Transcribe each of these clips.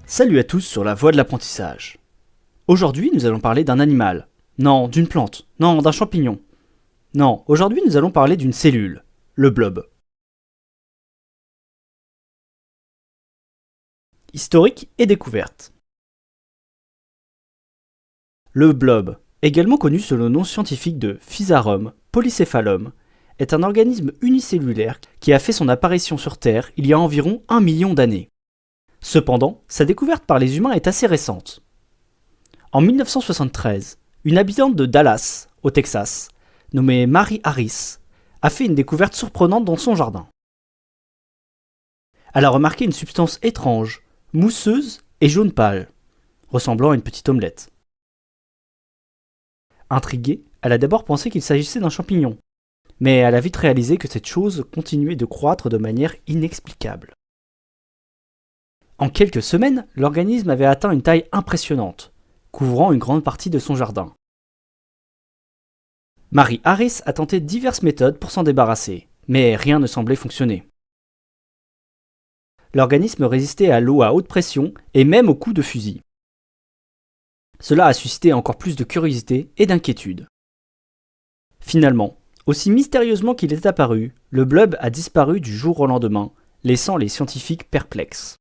Salut à tous sur la voie de l'apprentissage. Aujourd'hui, nous allons parler d'un animal. Non, d'une plante. Non, d'un champignon. Non, aujourd'hui, nous allons parler d'une cellule. Le blob. Historique et découverte. Le blob, également connu sous le nom scientifique de Physarum polycéphalum, est un organisme unicellulaire qui a fait son apparition sur Terre il y a environ 1 million d'années. Cependant, sa découverte par les humains est assez récente. En 1973, une habitante de Dallas, au Texas, nommée Mary Harris, a fait une découverte surprenante dans son jardin. Elle a remarqué une substance étrange, mousseuse et jaune pâle, ressemblant à une petite omelette. Intriguée, elle a d'abord pensé qu'il s'agissait d'un champignon, mais elle a vite réalisé que cette chose continuait de croître de manière inexplicable. En quelques semaines, l'organisme avait atteint une taille impressionnante, couvrant une grande partie de son jardin. Mary Harris a tenté diverses méthodes pour s'en débarrasser, mais rien ne semblait fonctionner. L'organisme résistait à l'eau à haute pression et même aux coups de fusil. Cela a suscité encore plus de curiosité et d'inquiétude. Finalement, aussi mystérieusement qu'il est apparu, le blob a disparu du jour au lendemain, laissant les scientifiques perplexes.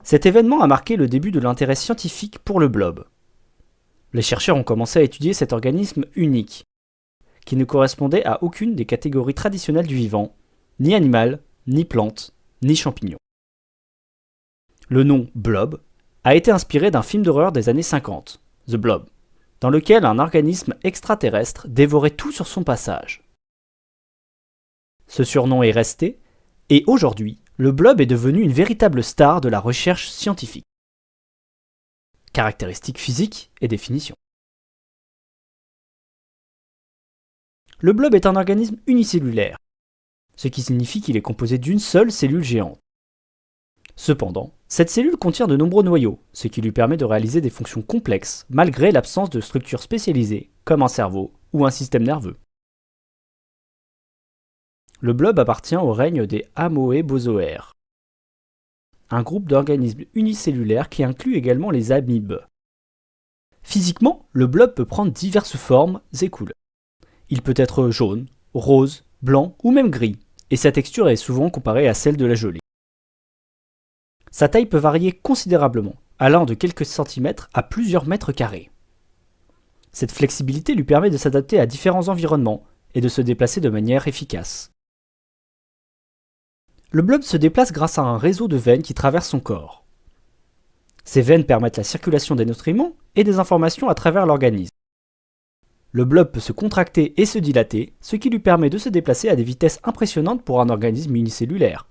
Cet événement a marqué le début de l'intérêt scientifique pour le blob. Les chercheurs ont commencé à étudier cet organisme unique, qui ne correspondait à aucune des catégories traditionnelles du vivant, ni animal, ni plante, ni champignon. Le nom blob a été inspiré d'un film d'horreur des années 50, The Blob, dans lequel un organisme extraterrestre dévorait tout sur son passage. Ce surnom est resté, et aujourd'hui, le blob est devenu une véritable star de la recherche scientifique. Caractéristiques physiques et définitions. Le blob est un organisme unicellulaire, ce qui signifie qu'il est composé d'une seule cellule géante. Cependant, cette cellule contient de nombreux noyaux, ce qui lui permet de réaliser des fonctions complexes malgré l'absence de structures spécialisées comme un cerveau ou un système nerveux. Le blob appartient au règne des Amoebozoaires, un groupe d'organismes unicellulaires qui inclut également les amibes. Physiquement, le blob peut prendre diverses formes et couleurs. Il peut être jaune, rose, blanc ou même gris, et sa texture est souvent comparée à celle de la gelée. Sa taille peut varier considérablement, allant de quelques centimètres à plusieurs mètres carrés. Cette flexibilité lui permet de s'adapter à différents environnements et de se déplacer de manière efficace. Le blob se déplace grâce à un réseau de veines qui traverse son corps. Ces veines permettent la circulation des nutriments et des informations à travers l'organisme. Le blob peut se contracter et se dilater, ce qui lui permet de se déplacer à des vitesses impressionnantes pour un organisme unicellulaire.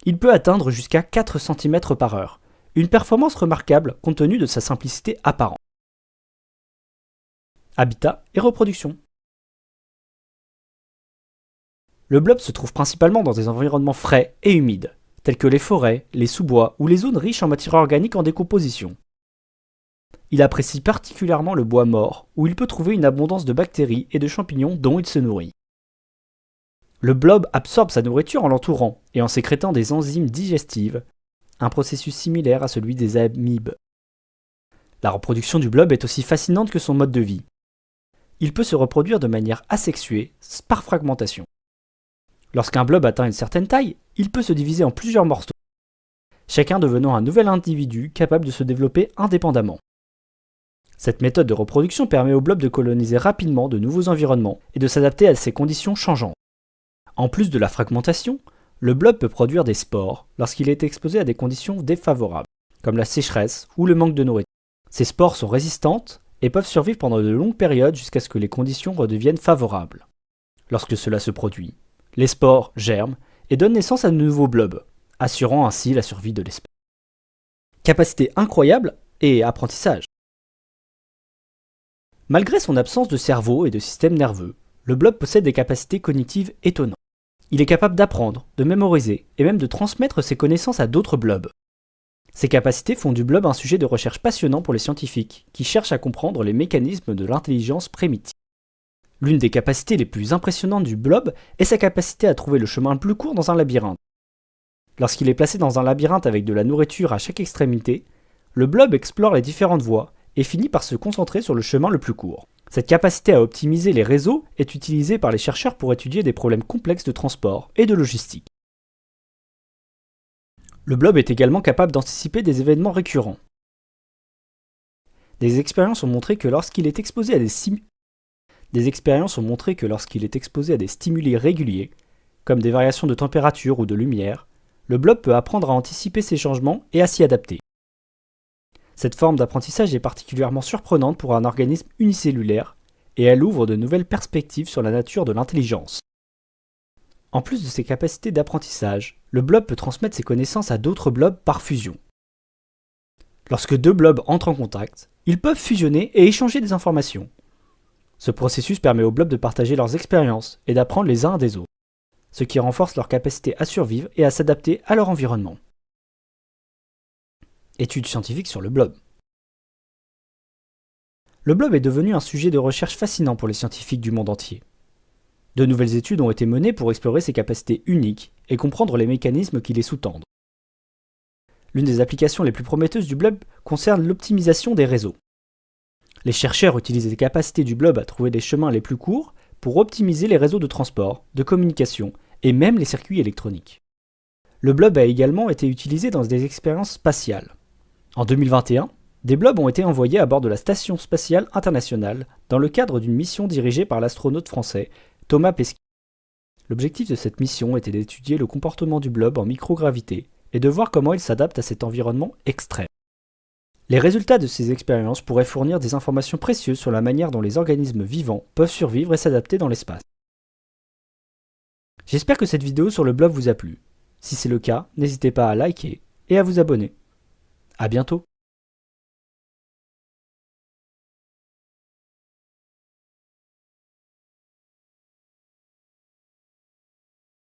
Il peut atteindre jusqu'à 4 cm par heure, une performance remarquable compte tenu de sa simplicité apparente. Habitat et reproduction. Le blob se trouve principalement dans des environnements frais et humides, tels que les forêts, les sous-bois ou les zones riches en matière organique en décomposition. Il apprécie particulièrement le bois mort, où il peut trouver une abondance de bactéries et de champignons dont il se nourrit. Le blob absorbe sa nourriture en l'entourant et en sécrétant des enzymes digestives, un processus similaire à celui des amibes. La reproduction du blob est aussi fascinante que son mode de vie. Il peut se reproduire de manière asexuée, par fragmentation. Lorsqu'un blob atteint une certaine taille, il peut se diviser en plusieurs morceaux, chacun devenant un nouvel individu capable de se développer indépendamment. Cette méthode de reproduction permet au blob de coloniser rapidement de nouveaux environnements et de s'adapter à ces conditions changeantes. En plus de la fragmentation, le blob peut produire des spores lorsqu'il est exposé à des conditions défavorables, comme la sécheresse ou le manque de nourriture. Ces spores sont résistantes et peuvent survivre pendant de longues périodes jusqu'à ce que les conditions redeviennent favorables. Lorsque cela se produit, les spores germent et donnent naissance à de nouveaux blobs, assurant ainsi la survie de l'espèce. Capacité incroyable et apprentissage. Malgré son absence de cerveau et de système nerveux, le blob possède des capacités cognitives étonnantes. Il est capable d'apprendre, de mémoriser et même de transmettre ses connaissances à d'autres blobs. Ces capacités font du blob un sujet de recherche passionnant pour les scientifiques qui cherchent à comprendre les mécanismes de l'intelligence primitive. L'une des capacités les plus impressionnantes du blob est sa capacité à trouver le chemin le plus court dans un labyrinthe. Lorsqu'il est placé dans un labyrinthe avec de la nourriture à chaque extrémité, le blob explore les différentes voies et finit par se concentrer sur le chemin le plus court. Cette capacité à optimiser les réseaux est utilisée par les chercheurs pour étudier des problèmes complexes de transport et de logistique. Le blob est également capable d'anticiper des événements récurrents. Des expériences ont montré que lorsqu'il est exposé à des stimuli réguliers, comme des variations de température ou de lumière, le blob peut apprendre à anticiper ces changements et à s'y adapter. Cette forme d'apprentissage est particulièrement surprenante pour un organisme unicellulaire et elle ouvre de nouvelles perspectives sur la nature de l'intelligence. En plus de ses capacités d'apprentissage, le blob peut transmettre ses connaissances à d'autres blobs par fusion. Lorsque deux blobs entrent en contact, ils peuvent fusionner et échanger des informations. Ce processus permet aux blobs de partager leurs expériences et d'apprendre les uns des autres, ce qui renforce leur capacité à survivre et à s'adapter à leur environnement. Études scientifiques sur le blob. Le blob est devenu un sujet de recherche fascinant pour les scientifiques du monde entier. De nouvelles études ont été menées pour explorer ses capacités uniques et comprendre les mécanismes qui les sous-tendent. L'une des applications les plus prometteuses du blob concerne l'optimisation des réseaux. Les chercheurs utilisent les capacités du blob à trouver des chemins les plus courts pour optimiser les réseaux de transport, de communication et même les circuits électroniques. Le blob a également été utilisé dans des expériences spatiales. En 2021, des blobs ont été envoyés à bord de la Station spatiale internationale dans le cadre d'une mission dirigée par l'astronaute français Thomas Pesquet. L'objectif de cette mission était d'étudier le comportement du blob en microgravité et de voir comment il s'adapte à cet environnement extrême. Les résultats de ces expériences pourraient fournir des informations précieuses sur la manière dont les organismes vivants peuvent survivre et s'adapter dans l'espace. J'espère que cette vidéo sur le blob vous a plu. Si c'est le cas, n'hésitez pas à liker et à vous abonner. À bientôt.